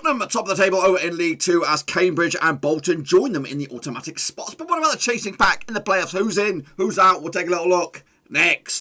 Cheltenham at top of the table over in League 2 as Cambridge and Bolton join them in the automatic spots. But what about the chasing pack in the playoffs? Who's in? Who's out? We'll take a little look next.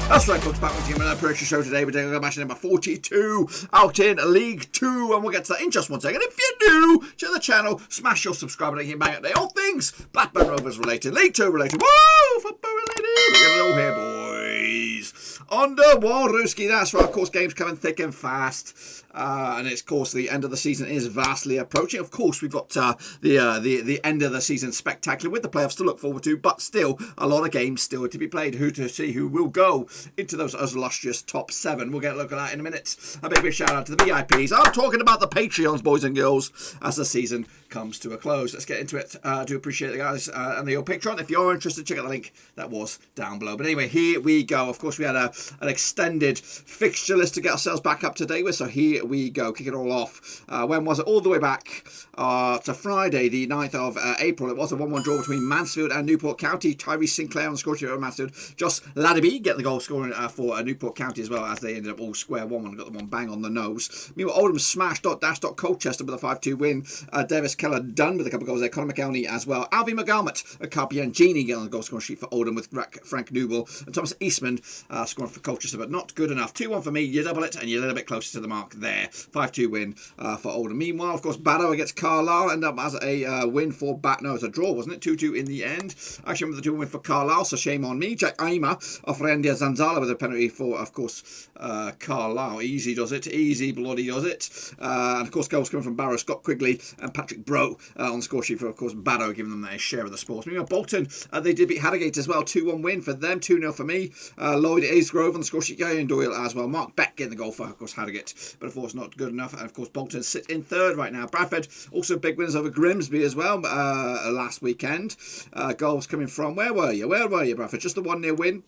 That's right, folks, back with you in another Purchase Show today. We're doing a match number 42 out in League 2, and we'll get to that in just one second. If you're new to the channel, smash your subscribe button and bang out there. All things Blackburn Rovers related, League 2 related. Woo! Football related. We're getting it all here, boys. Under Walruski, that's right. Of course, games coming thick and fast. And it's, of course, the end of the season is vastly approaching. Of course, we've got the end of the season spectacular with the playoffs to look forward to, but still a lot of games still to be played. Who to see who will go into those illustrious top 7. We'll get a look at that in a minute. A big shout out to the VIPs. I'm talking about the Patreons, boys and girls, as the season comes to a close. Let's get into it. I do appreciate the guys and the old Patreon. If you're interested, check out the link that was down below. But anyway, here we go. Of course, we had an extended fixture list to get ourselves back up to date with. So here we go. Kick it all off. When was it? All the way back to Friday, the 9th of April. It was a 1-1 draw between Mansfield and Newport County. Tyrese Sinclair on the score sheet over Mansfield. Josh Ladeby getting the goal scoring for Newport County as well, as they ended up all square 1-1. Got the one bang on the nose. Meanwhile, Oldham smashed Colchester with a 5-2 win. Davis Keller done with a couple of goals there. Conor McElney as well. Alvy McGalmut, Carpiangini getting on the goal scoring sheet for Oldham with Frank Newell. And Thomas Eastman scoring for Colchester, but not good enough. 2-1 for me. You double it and you're a little bit closer to the mark there. 5-2 win for Oldham. Meanwhile, of course, Barrow against Carlisle ended up as a win for No, it was a draw, wasn't it? 2-2 in the end. Actually, remember the 2-1 win for Carlisle, so shame on me. Jack Aima of Rendia Zanzala with a penalty for, of course, Carlisle. Easy does it. Easy bloody does it. And, of course, goals coming from Barrow, Scott Quigley and Patrick Bro on the score sheet for, of course, Barrow, giving them their share of the sports. Meanwhile, Bolton, they did beat Harrogate as well. 2-1 win for them. 2-0 for me. Lloyd Aisgrove on the score sheet. Ian Doyle as well. Mark Beck getting the goal for, of course, Harrogate. But, of course, not good enough. And, of course, Bolton sit in third right now. Bradford, also big winners over Grimsby as well last weekend. Goals coming from, where were you, Bradford? Just the 1-0 win.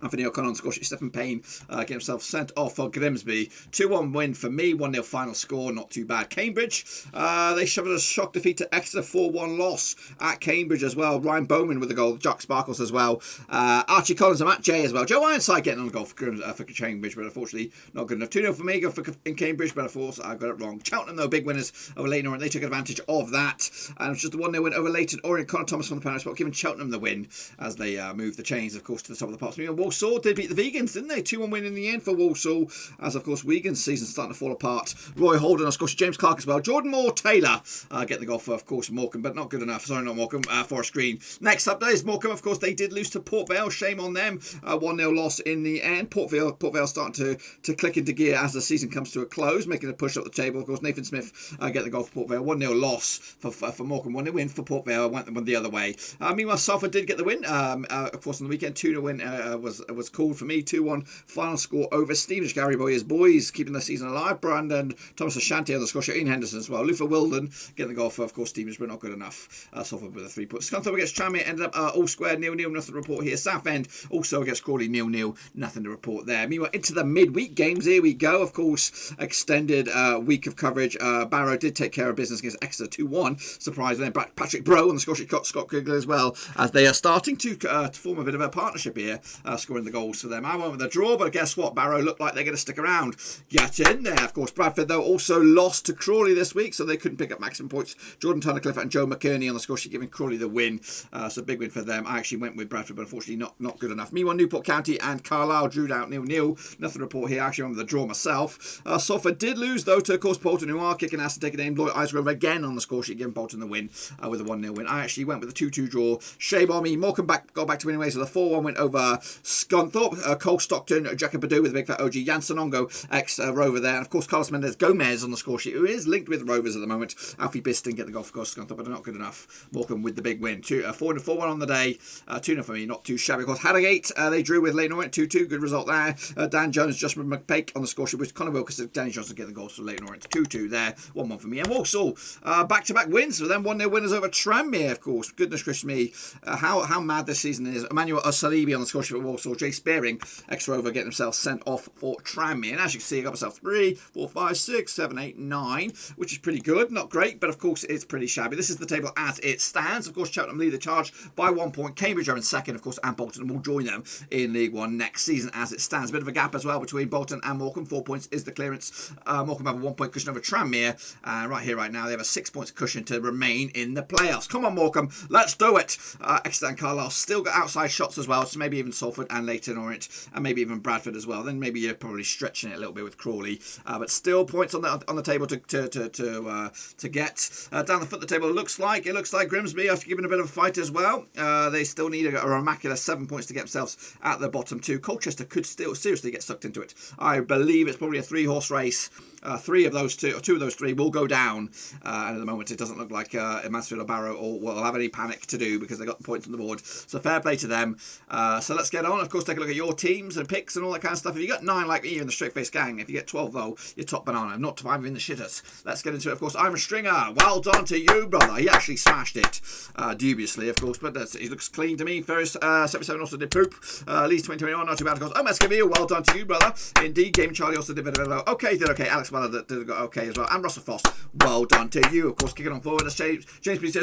Anthony O'Connor on score sheet. Stephen Payne get himself sent off for Grimsby. 2-1 win for me. 1-0 final score. Not too bad. Cambridge, they suffered a shock defeat to Exeter. 4-1 loss at Cambridge as well. Ryan Bowman with the goal. Jack Sparkles as well. Archie Collins and Matchday as well. Joe Ironside getting on the goal for Cambridge, but unfortunately not good enough. 2-0 for me in Cambridge, but of course I got it wrong. Cheltenham, though, big winners over Leyton, and they took advantage of that. And it was just a 1-0 win over Leyton. Orient, Connor Thomas from the penalty spot, giving Cheltenham the win as they moved the chains, of course, to the top of the pops. Walsall did beat the Vegans, didn't they? 2-1 win in the end for Walsall, as of course Wigan's season's starting to fall apart. Roy Holden, of course, James Clark as well. Jordan Moore Taylor getting the goal for, of course, Morecambe, but not good enough. Sorry, not Morecambe, Forest Green. Next up, there is Morecambe. Of course, they did lose to Port Vale. Shame on them. 1-0 loss in the end. Port Vale starting to click into gear as the season comes to a close, making a push up the table. Of course, Nathan Smith getting the goal for Port Vale. 1-0 loss for Morecambe. 1-0 win for Port Vale. Went the other way. Meanwhile, Salford did get the win. Of course, on the weekend, 2-0 win was called for me. 2-1 final score over Stevenage. Gary Boyer's boys keeping the season alive. Brandon Thomas Ashanti on the score sheet. Ian Henderson as well. Luther Wilden getting the goal for, of course, Stevenage, but not good enough. Salford with a 3 point. Scunthorpe against Tranmere ended up all square 0-0. Nothing to report here. Southend also against Crawley 0-0. Nothing to report there. Meanwhile, into the midweek games. Here we go. Of course, extended week of coverage. Barrow did take care of business against Exeter 2-1. Surprisingly, Patrick Bro on the score sheet got Scott Quigley as well, as they are starting to form a bit of a partnership here, scoring the goals for them. I went with a draw, but guess what? Barrow look like they're going to stick around. Get in there. Of course, Bradford, though, also lost to Crawley this week, so they couldn't pick up maximum points. Jordan Tunnicliffe and Joe McKerney on the score sheet, giving Crawley the win. So big win for them. I actually went with Bradford, but unfortunately not good enough. Meanwhile, Newport County and Carlisle drew out 0-0. Nothing to report here. I actually went with the draw myself. Salford did lose, though, to, of course, Bolton, who are kicking ass to take a name. Lloyd Eisgrove again on the score sheet, giving Bolton the win with a 1-0 win. I actually went with a 2-2 draw. Shame on me. Morecambe got back to winning ways with a 4-1 win over Scunthorpe. Cole Stockton, Jacob Badu with a big fat OG. Jan Sonongo, ex-Rover there. And, of course, Carlos Mendes Gomez on the score sheet, who is linked with Rovers at the moment. Alfie Biston get the goal for Scunthorpe, but not good enough. Morecambe with the big win. 4-1 on the day. 2-0 for me, not too shabby. Of course, Harrogate, they drew with Leyton Orient 2-2. Good result there. Dan Jones, Joshua McPake on the score sheet, with Connor Wilkinson, Danny Johnson getting the goals for Leyton Orient. 2-2 there. 1-1 for me. And Walsall, back-to-back wins for them. 1-0 winners over Tranmere, of course. Goodness gracious me. How mad this season is. Emmanuel Salibi on the score sheet for Walsall. Jay Spearing, ex-Rover, getting himself sent off for Tranmere. And as you can see, I got myself 3, 4, 5, 6, 7, 8, 9, which is pretty good. Not great, but of course it's pretty shabby. This is the table as it stands. Of course, Cheltenham lead the charge by 1 point. Cambridge are in second, of course, and Bolton will join them in League One next season as it stands. A bit of a gap as well between Bolton and Morecambe. 4 points is the clearance. Morecambe have a 1 point cushion over Tranmere. Right here, right now, they have a 6 points cushion to remain in the playoffs. Come on, Morecambe, let's do it. Exeter and Carlisle still got outside shots as well, so maybe even Salford and Leyton, Orient, and maybe even Bradford as well. Then maybe you're probably stretching it a little bit with Crawley, but still points on the table to get. Down the foot of the table, it looks like Grimsby, after giving a bit of a fight as well, they still need a remarkable 7 points to get themselves at the bottom two. Colchester could still seriously get sucked into it. I believe it's probably a 3-horse race. 3 of those 2, or 2 of those 3 will go down, and at the moment it doesn't look like Mansfield or Barrow will have any panic to do because they got the points on the board, so fair play to them. So let's get on. Of course, take a look at your teams and picks and all that kind of stuff. If you got 9 like me, you're in the straight face gang. If you get 12 though, you're top banana, not 5 in the shitters. Let's get into it. Of course, I'm a stringer. Well done to you, brother. He actually smashed it, dubiously of course, but he looks clean to me. Ferris 77 also did poop. Leeds 2021, not too bad of course. Oh, Mascaville, well done to you, brother. Indeed. Game Charlie also did a bit of a okay, did okay. Alex Weller did okay as well, and Russell Foss, well done to you. Of course, kicking on forward, that's James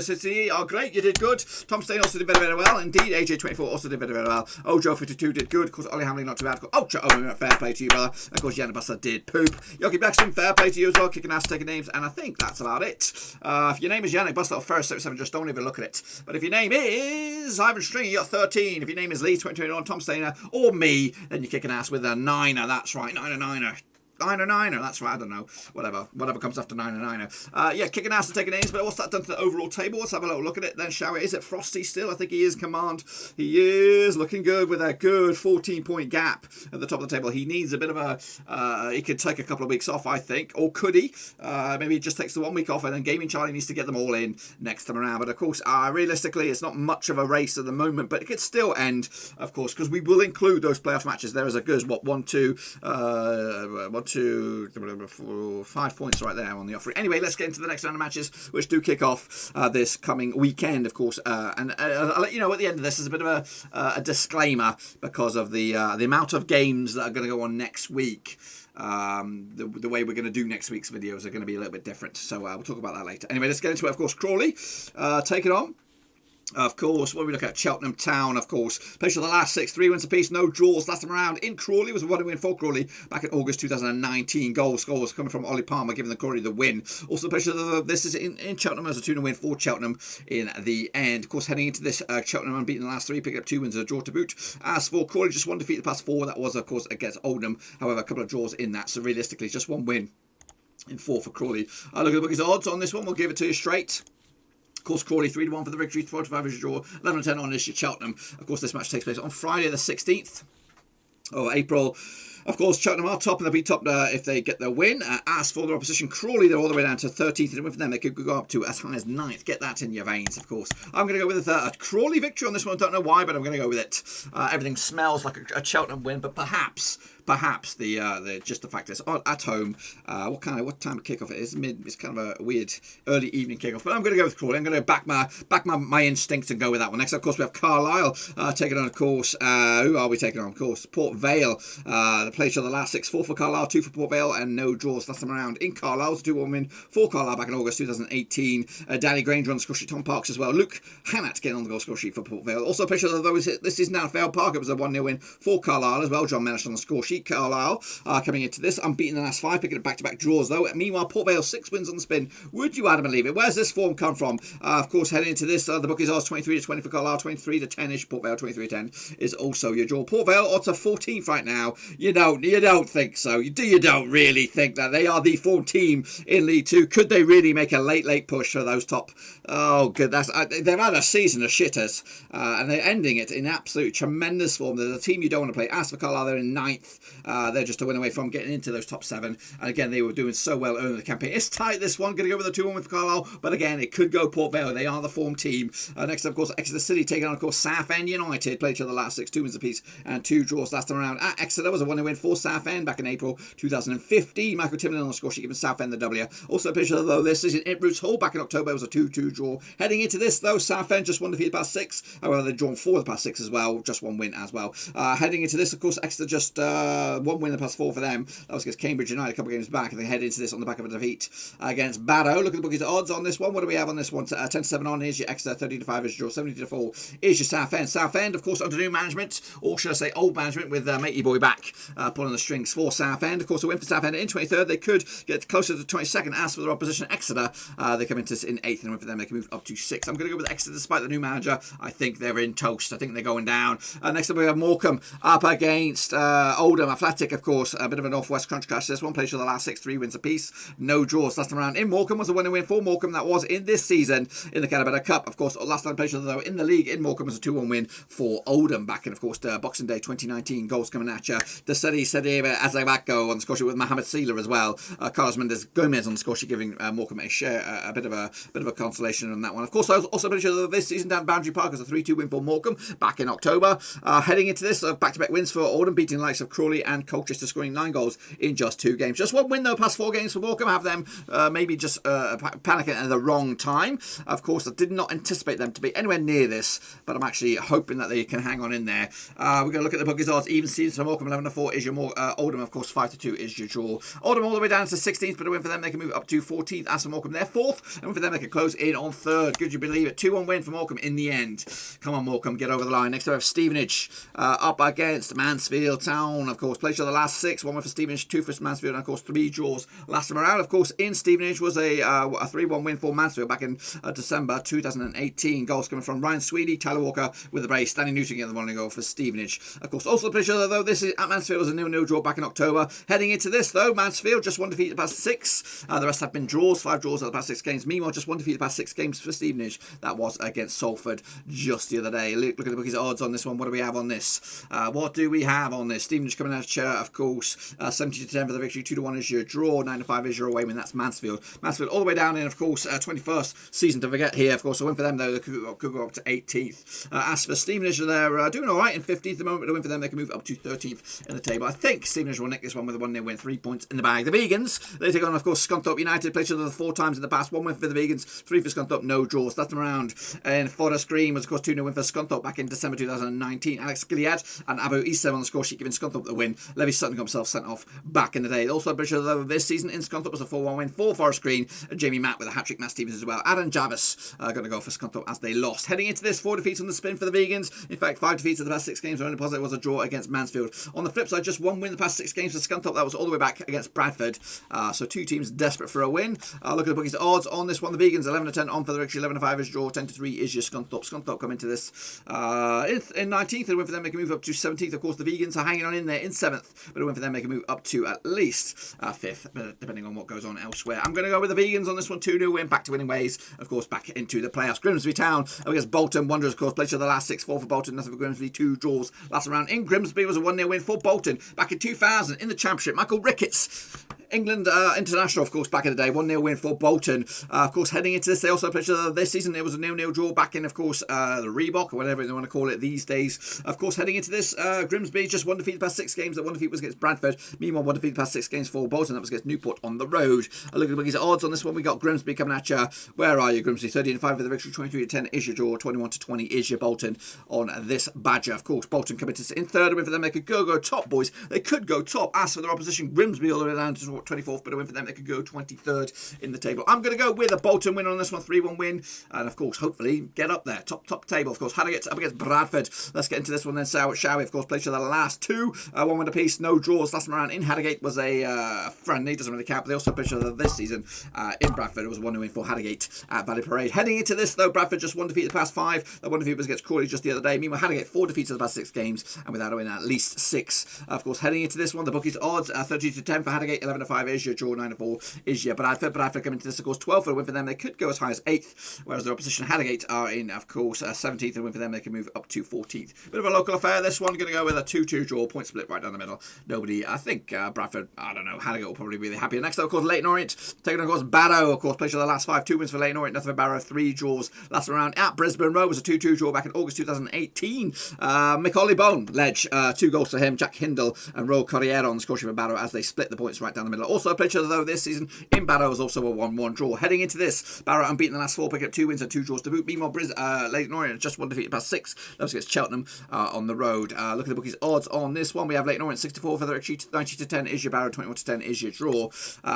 City. Oh, great, you did good. Tom Stain also did very well. Indeed, AJ24 also did very well. Ojo52 did good. Of course, Ollie Hamlin not too bad. Fair play to you, brother. Of course, Yanna Buster did poop. Yogi Blackstone, fair play to you as well. Kicking ass, taking names, and I think that's about it. If your name is Yannick Buster or Ferris 77, just don't even look at it. But if your name is Ivan Stringer, you got 13. If your name is Lee 2021, Tom Stainer, or me, then you're kicking ass with a 9er. That's right, 9er. 9er, that's right, I don't know. Whatever comes after 9er. Yeah, kicking ass and taking names, but what's that done to the overall table? Let's have a little look at it then, shall we? Is it Frosty still? I think he is command. He is looking good with a good 14-point gap at the top of the table. He needs a bit of a... he could take a couple of weeks off, I think. Or could he? Maybe he just takes the 1 week off and then Gaming Charlie needs to get them all in next time around. But of course, realistically, it's not much of a race at the moment, but it could still end, of course, because we will include those playoff matches. There is a good, 5 points right there on the offer. Anyway, let's get into the next round of matches, which do kick off this coming weekend, of course. And I'll let you know at the end of this is a bit of a disclaimer because of the amount of games that are going to go on next week. The way we're going to do next week's videos are going to be a little bit different. So we'll talk about that later. Anyway, let's get into it. Of course, Crawley, take it on. Of course, when we look at Cheltenham Town, of course, played for the last 6, 3 wins apiece, no draws last time around. In Crawley was a 1-win for Crawley back in August 2019. Goals coming from Ollie Palmer, giving the Crawley the win. Also, this is in Cheltenham as a 2-win for Cheltenham in the end. Of course, heading into this, Cheltenham unbeaten the last 3, picking up 2 wins and a draw to boot. As for Crawley, just 1 defeat the past 4. That was, of course, against Oldham. However, a couple of draws in that. So realistically, just 1 win in 4 for Crawley. Look at the bookies odds on this one. We'll give it to you straight. Of course, Crawley 3-1 for the victory, 4-5 is a draw, 11-10 on this Cheltenham. Of course, this match takes place on Friday the 16th of April. Of course, Cheltenham are top, and they'll be top if they get their win. As for their opposition, Crawley, they're all the way down to 13th. And with them, they could go up to as high as 9th. Get that in your veins, of course. I'm going to go with a Crawley victory on this one. I don't know why, but I'm going to go with it. Everything smells like a Cheltenham win, but perhaps the just the fact is at home. What time of kickoff it is? It's kind of a weird early evening kickoff, but I'm going to go with Crawley. I'm going to back my instincts and go with that one. Next, of course, we have Carlisle taking on, of course. Who are we taking on? Of course, Port Vale. They played each other last 6, 4 for Carlisle, 2 for Port Vale, and no draws last time around. In Carlisle, 2-1 win for Carlisle back in August 2018. Danny Granger on the score sheet, Tom Parks as well. Luke Hannett getting on the goal score sheet for Port Vale. Also, played each other, though, this is now Vale Park. It was a 1-0 win for Carlisle as well. John Menash on the score sheet. Carlisle coming into this, unbeaten the last 5, picking up back-to-back draws though. Meanwhile, Port Vale 6 wins on the spin. Would you, Adam, believe it? Where's this form come from? Of course, heading into this, the bookies odds 23-20 for Carlisle, 23-10ish. Port Vale 23-10 is also your draw. Port Vale odds are 14th right now. You don't think so? You don't really think that they are the form team in League 2? Could they really make a late push for those top? Oh, good. They've had a season of shitters, and they're ending it in absolute tremendous form. They're the team you don't want to play. As for Carlisle, they're in 9th. They're just a win away from getting into those top 7. And again, they were doing so well early in the campaign. It's tight, this one. Going to go with the 2-1 with Carlisle. But again, it could go Port Vale. They are the form team. Next, of course, Exeter City taking on, of course, Southend United. Played each other last 6, 2 wins apiece and 2 draws last time around. At Exeter was a 1-win win for Southend back in April 2015. Michael Timlin on the score sheet, giving Southend the W. Also a picture, though, this season at Roots Hall back in October. It was a 2-2 draw. Heading into this, though, Southend just 1 defeat the past 6. However, they've drawn 4 of the past 6 as well. Just 1 win as well. Heading into this, of course, Exeter just 1 win in the past 4 for them. That was against Cambridge United a couple of games back. And they head into this on the back of a defeat against Barrow. Look at the bookies odds on this one. What do we have on this one? 10-7 on is your Exeter, 30-5 is your draw, 70-4 is your Southend. Southend, of course, under new management, or should I say old management, with Matey Boy back pulling the strings for Southend. Of course, a win for Southend in 23rd. They could get closer to 22nd. As for their opposition, Exeter, they come into this in 8th, and win for them, they can move up to 6th. I'm going to go with Exeter despite the new manager. I think they're in toast. I think they're going down. Next up, we have Morecambe up against Oldham. Athletic, of course, a bit of a northwest crunch clash. This one plays for the last 6, 3 wins apiece. No draws. Last time around in Morecambe was a 1-win for Morecambe. That was in this season in the Carlisle Cup. Of course, last time played, though, in the league in Morecambe was a 2-1 win for Oldham back in, of course, Boxing Day 2019. Goals coming at you. The Sedi Azabako on the score sheet with Mohamed Sealer as well. Carlos Mendes Gomez on the score sheet, giving Morecambe a share, a bit of a consolation on that one. Of course, I was also played this season down Boundary Park as a 3-2 win for Morecambe back in October. Heading into this, back-to-back wins for Oldham, beating the likes of Crawley and Colchester, scoring 9 goals in just 2 games. Just 1 win, though, past 4 games for Morecambe. Have them maybe just panicking at the wrong time. Of course, I did not anticipate them to be anywhere near this, but I'm actually hoping that they can hang on in there. We're going to look at the bookies odds. Even season for Morecambe, 11-4 is your Oldham, of course, 5-2 is your draw. Oldham all the way down to 16th, but a win for them, they can move up to 14th. As for Morecambe, they're 4th, and for them, they can close in on 3rd. Could you believe it? 2-1 win for Morecambe in the end. Come on, Morecambe, get over the line. Next up, we have Stevenage up against Mansfield Town. Of course, played for the last 6. 1 win for Stevenage, 2 for Mansfield, and of course 3 draws. Last time around, of course, in Stevenage was a 3-1 win for Mansfield back in December 2018. Goals coming from Ryan Sweeney, Tyler Walker with the brace, Stanley Newton getting the 1 goal for Stevenage. Of course, also the picture, though, this is at Mansfield was a 0-0 draw back in October. Heading into this, though, Mansfield just 1 defeat the past 6. The rest have been draws, 5 draws out of the past 6 games. Meanwhile, just 1 defeat the past 6 games for Stevenage. That was against Salford just the other day. Look at the bookies odds on this one. What do we have on this? What do we have on this? Stevenage coming out of chair, of course. 70-10 for the victory. 2-1 is your draw. 9-5 is your away win. That's Mansfield. Mansfield all the way down in, of course, 21st season to forget here. Of course, a win for them, though. They could go up to 18th. As for Stevenage, they're doing all right in 15th at the moment. But a win for them, they can move up to 13th in the table. I think Stevenage will nick this one with a 1-0 win. 3 points in the bag. The Vegans, they take on, of course, Scunthorpe United. Played each other 4 times in the past. 1 win for the Vegans, 3 for Scunthorpe, no draws. Last time around in Forest Green was, of course, 2-0 win for Scunthorpe back in December 2019. Alex Gilead and Abu Issa on the score sheet, giving Scunthorpe the win. Levy Sutton got himself sent off back in the day. Also, British this season in Scunthorpe was a 4-1 win for Forest Green. Jamie Matt with a hat-trick, Matt Stevens as well. Adam Jarvis going to go for Scunthorpe as they lost. Heading into this, 4 defeats on the spin for the Vegans. In fact, 5 defeats in the past 6 games. The only positive was a draw against Mansfield. On the flip side, just 1 win in the past 6 games for Scunthorpe. That was all the way back against Bradford. So 2 teams desperate for a win. Look at the bookies odds on this one. The Vegans 11-10 on for the victory. 11-5 is draw. 10-3 is your Scunthorpe. Scunthorpe come into this in 19th. A win for them, they can move up to 17th. Of course, the Vegans are hanging on in there in 7th, but a win for them, they can move up to at least 5th, depending on what goes on elsewhere. I'm going to go with the Vegans on this one. 2-0 win, back to winning ways. Of course, back into the playoffs. Grimsby Town against Bolton Wanderers, of course, played each other the last 6-4 for Bolton, nothing for Grimsby. 2 draws. Last round in Grimsby was a 1-0 win for Bolton back in 2000 in the Championship. Michael Ricketts, England international, of course, back in the day. 1-0 win for Bolton. Of course, heading into this, they also played this season. It was a 0-0 draw back in, of course, the Reebok, or whatever they want to call it these days. Of course, heading into this, Grimsby just 1 defeat the past 6 games. That 1 defeat was against Bradford. Meanwhile, 1 defeat the past 6 games for Bolton. That was against Newport on the road. Look at the bookies odds on this one. We got Grimsby coming at you. Where are you, Grimsby? 30-5 for the victory. 23-10 is your draw. 21-20 is your Bolton on this badger. Of course, Bolton coming to in 3rd. A win for them. They could go top, boys. They could go top. As for their opposition, Grimsby all the way down to 24th, but a win for them, they could go 23rd in the table. I'm going to go with a Bolton win on this one, 3-1 win, and of course, hopefully get up there, top table. Of course, Harrogate up against Bradford. Let's get into this one then, shall we? Of course, played each other the last 2, 1 win apiece, no draws. Last time around in Harrogate was a friendly, doesn't really count. But they also played each other this season in Bradford. It was a 1-0 win for Harrogate at Valley Parade. Heading into this, though, Bradford just 1 defeat the past 5. That 1 defeat was against Crawley just the other day. Meanwhile, Harrogate 4 defeats in the past 6 games, and without a win at least 6. Of course, heading into this one, the bookies odds 30-10 for Harrogate, 11-5 5 is your draw, 9-4 is your Bradford. Bradford come into this, of course, 12th for a win for them. They could go as high as 8th, whereas their opposition Harrogate are in, of course, 17th, and win for them. They can move up to 14th. Bit of a local affair. This one going to go with a 2-2 draw, point split right down the middle. Nobody, I think Bradford, I don't know, Harrogate will probably be really happy. Next up, of course, Leyton Orient, taking on, of course, Barrow. Of course, played the last 5, 2 wins for Leyton Orient, nothing for Barrow, 3 draws last round at Brisbane. Rovers a 2-2 draw back in August 2018. Macaulay Bone, Ledge, 2 goals to him. Jack Hindle and Ro Corriere on the score sheet for Barrow as they split the points right down the middle. Also played though this season in Barrow was also a 1-1 draw. Heading into this, Barrow unbeaten the last 4, picking up 2 wins and 2 draws to boot. Meanwhile, Leyton Orient just 1 defeated past 6. That was against Cheltenham on the road. Look at the bookies odds on this one. We have Leyton Orient 64 for their XG, 90-10 is your Barrow, 21-10 is your draw.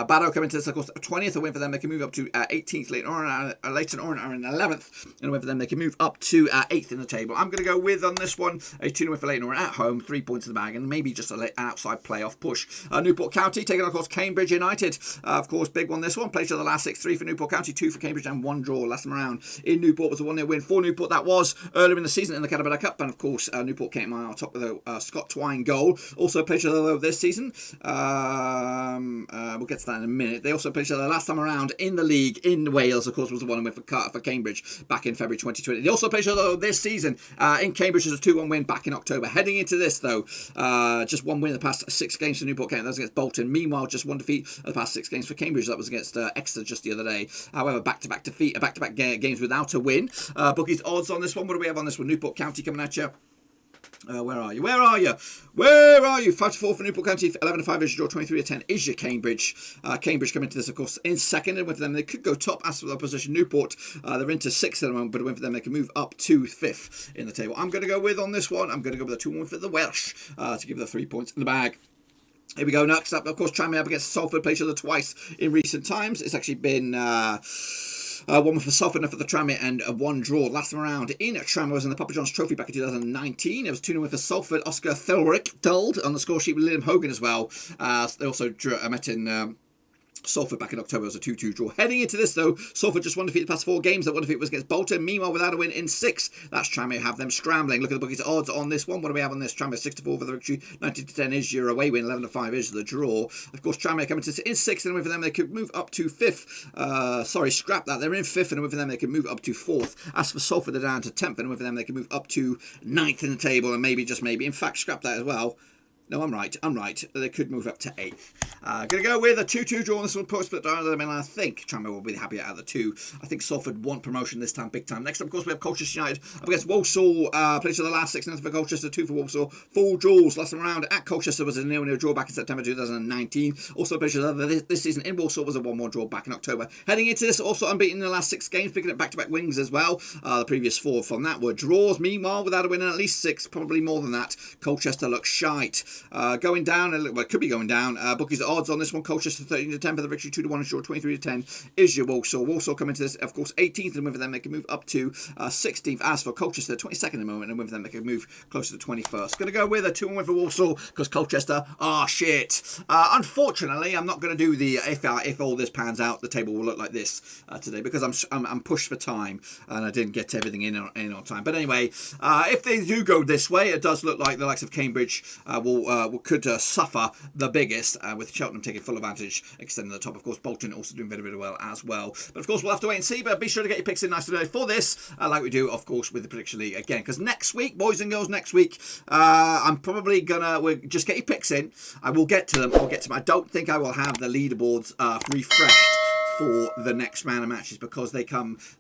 Barrow come into this, of course, 20th, a win for them. They can move up to 18th. Leyton Orient are in 11th, and a win for them. They can move up to 8th in the table. I'm going to go with on this one a 2-0 win for Leyton Orient at home, 3 points in the bag, and maybe just an outside playoff push. Newport County taking on, of course, Cambridge United. Of course, big one this one. Played to the last 6, 3 for Newport County, 2 for Cambridge, and 1 draw. Last time around in Newport was a 1-0 win for Newport. That was earlier in the season in the Caterpillar Cup, and of course, Newport came on top with a Scott Twine goal. Also played to the this season. We'll get to that in a minute. They also played to the last time around in the league in Wales. Of course, was the 1-0 win for Cambridge back in February 2020. They also played to the this season in Cambridge as a 2-1 win back in October. Heading into this though, just 1 win in the past 6 games for Newport County. That was against Bolton. Meanwhile, just 1 defeat in the past 6 games for Cambridge. That was against Exeter just the other day. However, back-to-back defeat, back-to-back games without a win. Bookies odds on this one. What do we have on this one? Newport County coming at you. Where are you? 5-4 for Newport County, 11-5 is your draw, 23-10 is your Cambridge. Cambridge come into this, of course, in second, and with them they could go top as for the opposition. Newport, they're into 6th at the moment, but a win for them, they can move up to 5th in the table. I'm going to go with on this one. I'm going to go with a 2-1 for the Welsh to give the 3 points in the bag. Here we go. Next up, of course, Tranmere up against Salford, played each other twice in recent times. It's actually been 1 for Salford, enough for the Tranmere, and 1 draw. Last time around in Tranmere was in the Papa John's Trophy back in 2019. It was 2-0 for Salford. Oscar Thelrick dulled on the score sheet with Liam Hogan as well. They also met in Salford back in October. It was a 2-2 draw. Heading into this though, Salford just 1 defeat the past 4 games. That 1 defeat was against Bolton. Meanwhile, without a win in 6, that's Tranmere have them scrambling. Look at the bookies odds on this one. What do we have on this? Tranmere 64 for the victory, 90-10 is your away win, 11-5 is the draw. Of course, Tranmere coming to in 6th, and a win for them they could move up to 5th. Scrap that. They're in 5th, and a win for them they can move up to 4th. As for Salford, they're down to 10th, and a win for them they can move up to 9th in the table, and maybe, just maybe, in fact, scrap that as well. No, I'm right. They could move up to 8th. Going to go with a 2-2 draw on this one. Post split down the middle. I think Tranmere will be the happier out of the 2. I think Salford want promotion this time, big time. Next up, of course, we have Colchester United up against Walsall. Played to the last 6 minutes for Colchester, 2 for Walsall. 4 draws. Last time around at Colchester was a 0-0 draw back in September 2019. Also played to this season in Walsall was a 1-1 draw back in October. Heading into this, also unbeaten in the last 6 games, picking up back-to-back wins as well. The previous 4 from that were draws. Meanwhile, without a win in at least 6, probably more than that, Colchester looks shite. Going down, well, it could be going down. Bookies odds on this one. Colchester 13-10 for the victory, 2-1 and short, 23-10 is your Walsall. Walsall coming to this, of course, 18th, and win for them they can move up to 16th. As for Colchester, 22nd at the moment, and win for them they can move closer to 21st. Going to go with a 2-1 win for Walsall because Colchester are shit. Unfortunately, I'm not going to do the if all this pans out, the table will look like this today because I'm pushed for time and I didn't get everything in on time. But anyway, if they do go this way, it does look like the likes of Cambridge could suffer the biggest, with Cheltenham taking full advantage, extending the top. Of course, Bolton also doing very, very well as well. But of course, we'll have to wait and see. But be sure to get your picks in nice and early for this, like we do, of course, with the Prediction League again. Because next week, boys and girls, I'm probably gonna just get your picks in. I will get to them. I don't think I will have the leaderboards refreshed for the next round of matches because the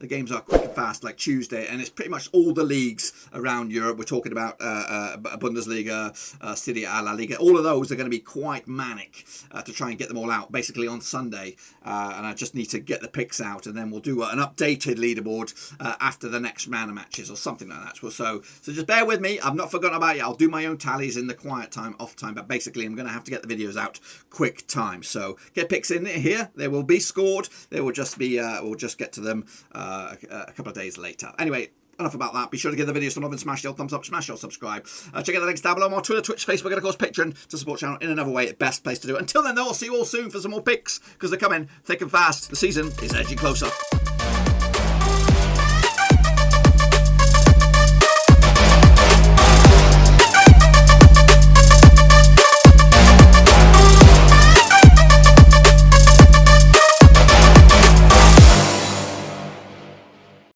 games are quick and fast, like Tuesday, and it's pretty much all the leagues around Europe. We're talking about Bundesliga, Serie A, La Liga. All of those are going to be quite manic to try and get them all out basically on Sunday, and I just need to get the picks out, and then we'll do an updated leaderboard after the next round of matches or something like that. So just bear with me. I've not forgotten about you. I'll do my own tallies in the quiet time, off time, but basically I'm going to have to get the videos out quick time. So get picks in here. They will be scored. They will just be, we'll just get to them a couple of days later. Anyway, enough about that. Be sure to give the video some love and smash the old thumbs up, smash your subscribe. Check out the links down below on Twitter, Twitch, Facebook, and of course Patreon to support the channel in another way. Best place to do it. Until then, though, I'll see you all soon for some more picks because they're coming thick and fast. The season is edging closer.